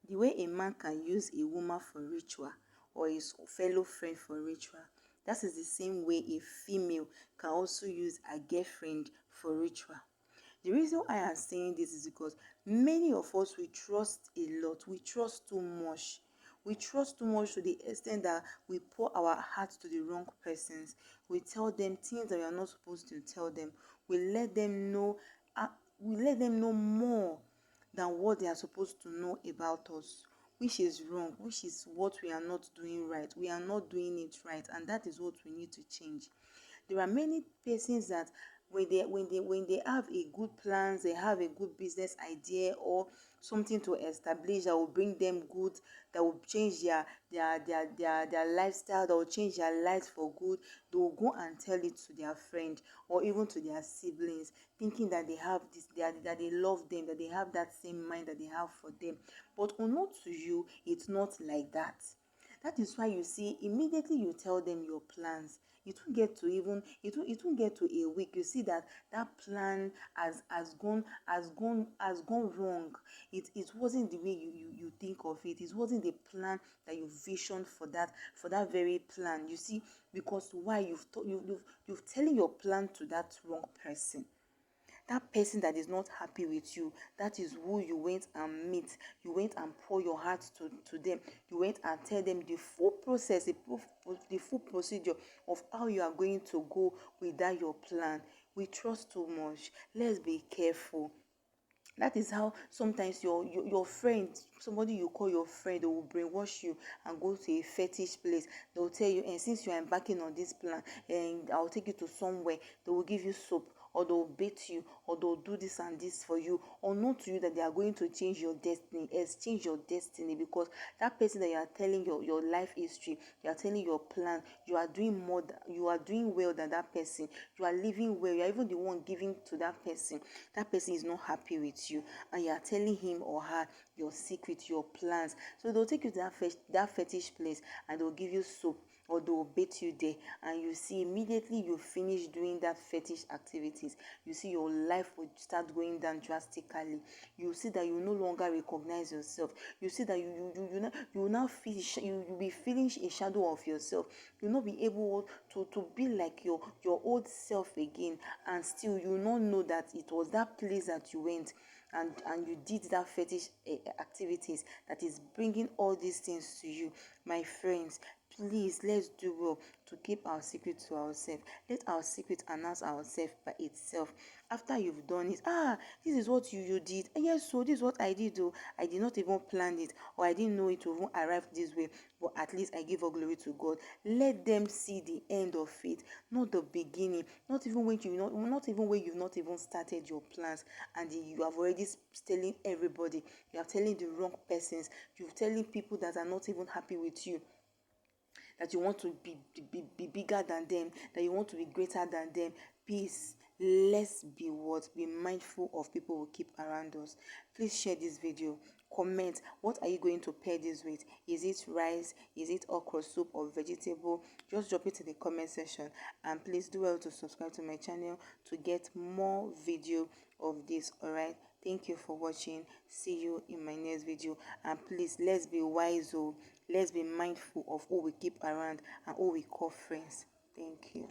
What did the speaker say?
The way a man can use a woman for ritual or his fellow friend for ritual, that is the same way a female can also use a girlfriend for ritual. The reason why I am saying this is because many of us, we trust a lot. We trust too much. We trust too much to the extent that we pour our hearts to the wrong persons. We tell them things that we are not supposed to tell them. We let them know. We let them know more than what they are supposed to know about us, which is wrong, which is what we are not doing right. We are not doing it right, and that is what we need to change. There are many persons that when they have a good plans, they have a good business idea or something to establish that will bring them good, that will change their lifestyle, that will change their lives for good. They will go and tell it to their friend or even to their siblings, thinking that they have this, that they love them, that they have that same mind that they have for them. But unknown to you, it's not like that. That is why you see, immediately you tell them your plans, it won't get to a week. You see that that plan has gone wrong. It wasn't the way you think of it. It wasn't the plan that you visioned for that very plan. You see, because why you've telling your plan to that wrong person, that person that is not happy with you. That is who you went and meet. You went and pour your heart to them. You went and tell them the full process, the full procedure of how you are going to go with that your plan. We trust too much. Let's be careful. That is how sometimes your friend, somebody you call your friend, they will brainwash you and go to a fetish place. They will tell you, and since you are embarking on this plan, and I'll take you to somewhere, they will give you soap, or they'll bait you, or they'll do this and this for you, or not to you that they are going to change your destiny, exchange your destiny, because that person that you are telling your life history, you are telling your plan, you are doing more than, you are doing well than that person, you are living well, you are even the one giving to that person. That person is not happy with you, and you are telling him or her your secret, your plans. So they'll take you to that fetish place, and they'll give you soap, or they'll bait you there, and you see immediately you finish doing that fetish activities, you see your life will start going down drastically. You see that you no longer recognize yourself. You see that you will now feel you'll be feeling a shadow of yourself. You'll not be able to be like your old self again, and still you will not know that it was that place that you went and you did that fetish activities that is bringing all these things to you. My friends, please, let's do well to keep our secret to ourselves. Let our secret announce ourselves by itself. After you've done it, this is what you did. Yes, so this is what I did. Though I did not even plan it, or I didn't know it would even arrive this way. But at least I give all glory to God. Let them see the end of it, not the beginning. Not even when you've not even started your plans, and you have already telling everybody. You are telling the wrong persons. You're telling people that are not even happy with you, that you want to be bigger than them, that you want to be greater than them. Peace. Let's be what? Be mindful of people we keep around us. Please share this video. Comment, what are you going to pair this with? Is it rice? Is it okra soup or vegetable? Just drop it in the comment section. And please do well to subscribe to my channel to get more video of this. Alright, thank you for watching. See you in my next video. And please, let's be wise. Let's be mindful of who we keep around and who we call friends. Thank you.